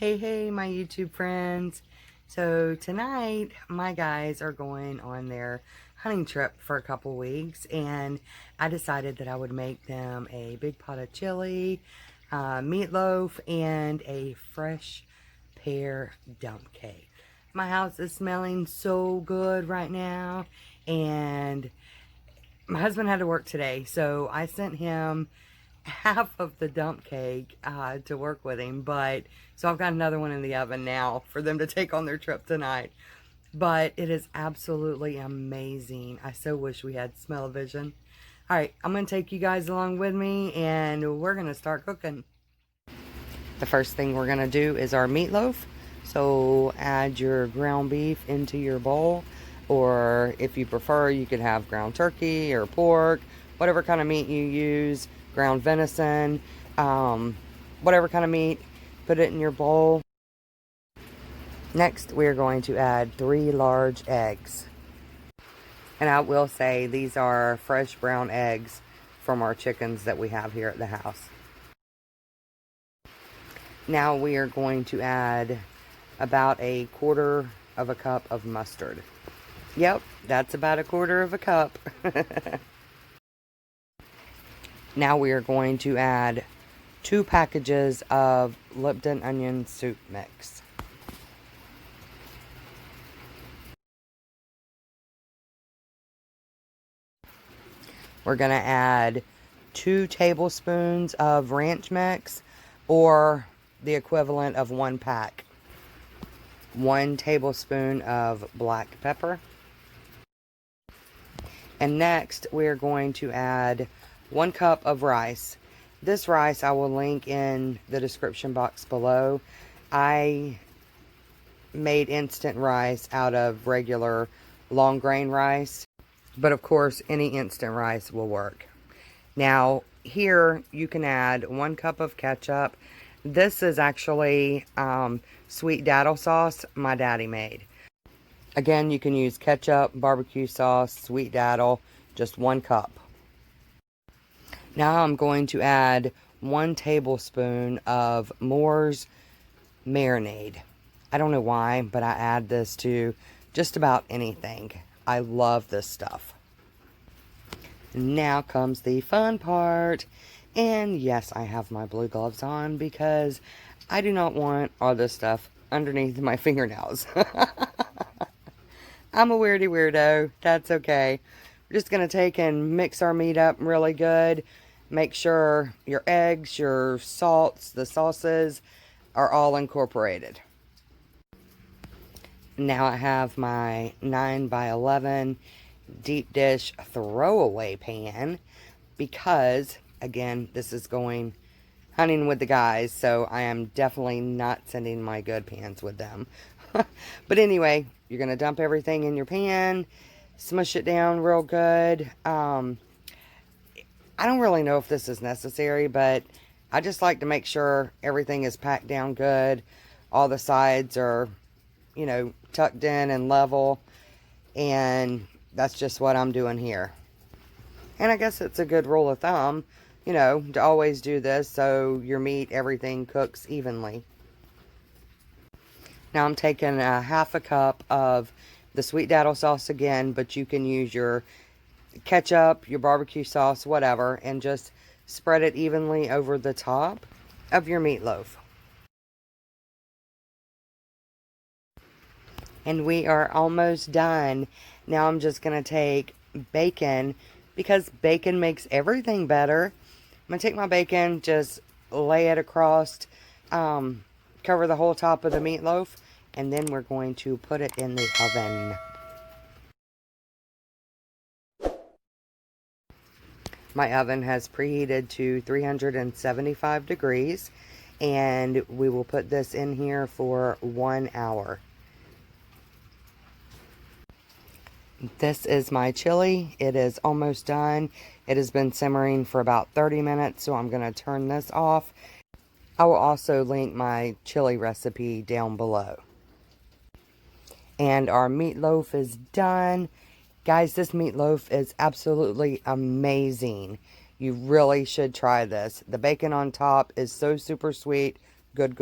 Hey, my YouTube friends. So tonight, my guys are going on their hunting trip for a couple weeks, and I decided that I would make them a big pot of chili, meatloaf, and a fresh pear dump cake. My house is smelling so good right now, and my husband had to work today, so I sent him half of the dump cake to work with him, but so I've got another one in the oven now for them to take on their trip tonight. But it is absolutely amazing. I so wish we had smell-o-vision. All right, I'm gonna take you guys along with me, and we're gonna start cooking. The first thing we're gonna do is our meatloaf. So add your ground beef into your bowl, or if you prefer, you could have ground turkey or pork, whatever kind of meat you use, ground venison, whatever kind of meat, put it in your bowl. Next, we're going to add 3 large eggs. And I will say these are fresh brown eggs from our chickens that we have here at the house. Now we are going to add about 1/4 of a cup of mustard. Yep, that's about 1/4 of a cup. Now we are going to add 2 packages of Lipton onion soup mix. We're going to add 2 tablespoons of ranch mix, or the equivalent of 1 pack. 1 tablespoon of black pepper. And next we're going to add 1 cup of rice. This rice I will link in the description box below. I made instant rice out of regular long grain rice, but of course any instant rice will work. Now here you can add 1 cup of ketchup. This is actually sweet daddle sauce my daddy made. Again, you can use ketchup, barbecue sauce, sweet daddle, just 1 cup. Now I'm going to add 1 tablespoon of Moore's marinade. I don't know why, but I add this to just about anything. I love this stuff. Now comes the fun part. And yes, I have my blue gloves on because I do not want all this stuff underneath my fingernails. I'm a weirdo. That's okay. We're just going to take and mix our meat up really good. Make sure your eggs, your salts, the sauces are all incorporated. Now I have my 9x11 deep dish throwaway pan because, again, this is going hunting with the guys, so I am definitely not sending my good pans with them. But anyway, you're going to dump everything in your pan, smush it down real good. I don't really know if this is necessary, but I just like to make sure everything is packed down good. All the sides are, you know, tucked in and level, and that's just what I'm doing here. And I guess it's a good rule of thumb, you know, to always do this so your meat, everything cooks evenly. Now I'm taking a 1/2 cup of the sweet daddle sauce again, but you can use your ketchup, your barbecue sauce, whatever, and just spread it evenly over the top of your meatloaf. And we are almost done. Now I'm just going to take bacon, because bacon makes everything better. I'm going to take my bacon, just lay it across, cover the whole top of the meatloaf, and then we're going to put it in the oven. My oven has preheated to 375 degrees, and we will put this in here for 1 hour. This is my chili. It is almost done. It has been simmering for about 30 minutes, so I'm going to turn this off. I will also link my chili recipe down below. And our meatloaf is done. Guys, this meatloaf is absolutely amazing. You really should try this. The bacon on top is so super sweet. Good.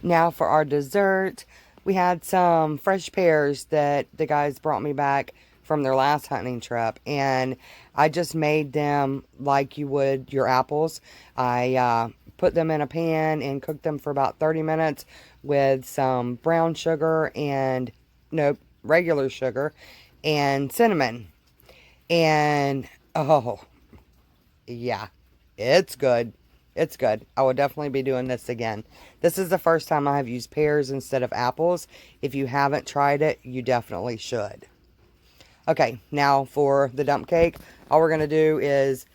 Now for our dessert, we had some fresh pears that the guys brought me back from their last hunting trip, and I just made them like you would your apples. I put them in a pan and cooked them for about 30 minutes with some brown sugar and, nope, regular sugar and cinnamon. And, oh, yeah, it's good. It's good. I will definitely be doing this again. This is the first time I have used pears instead of apples. If you haven't tried it, you definitely should. Okay, now for the dump cake, all we're going to do is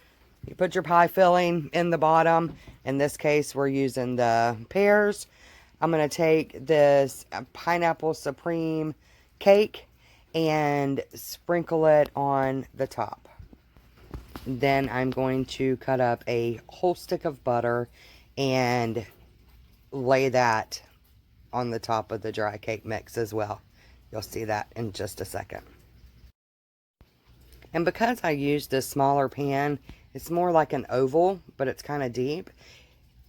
you put your pie filling in the bottom. In this case, we're using the pears. I'm going to take this pineapple supreme cake and sprinkle it on the top. Then I'm going to cut up a whole stick of butter and lay that on the top of the dry cake mix as well. You'll see that in just a second. And because I used this smaller pan, it's more like an oval, but it's kind of deep.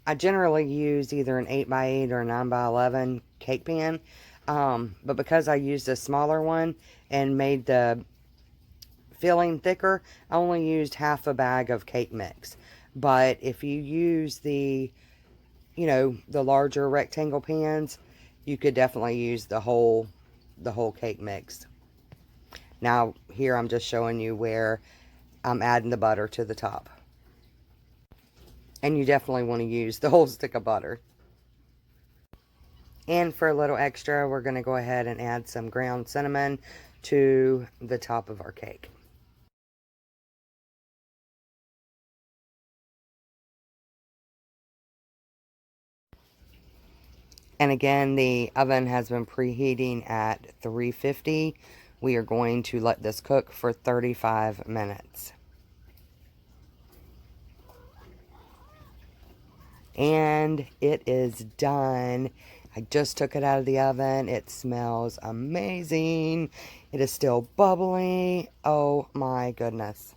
I generally use either an 8x8 or a 9x11 cake pan. But because I used a smaller one and made the filling thicker, I only used half a bag of cake mix. But if you use the, the larger rectangle pans, you could definitely use the whole cake mix. Now here I'm just showing you where I'm adding the butter to the top. And you definitely want to use the whole stick of butter. And for a little extra, we're going to go ahead and add some ground cinnamon to the top of our cake. And again, the oven has been preheating at 350. We are going to let this cook for 35 minutes. And it is done. I just took it out of the oven. It smells amazing. It is still bubbly. Oh my goodness.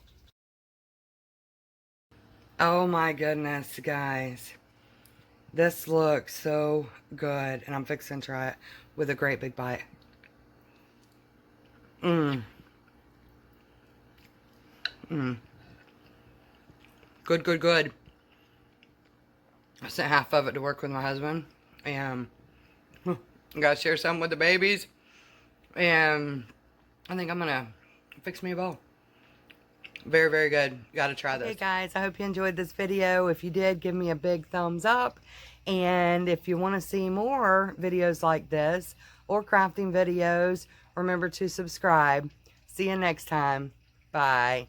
Oh my goodness, guys. This looks so good. And I'm fixing to try it with a great big bite. Mmm. Mmm. Good, good, good. I sent half of it to work with my husband. And I gotta share some with the babies. And I think I'm gonna fix me a bowl. Very, very good. Gotta try this. Hey guys, I hope you enjoyed this video. If you did, give me a big thumbs up. And if you want to see more videos like this or crafting videos, remember to subscribe. See you next time. Bye.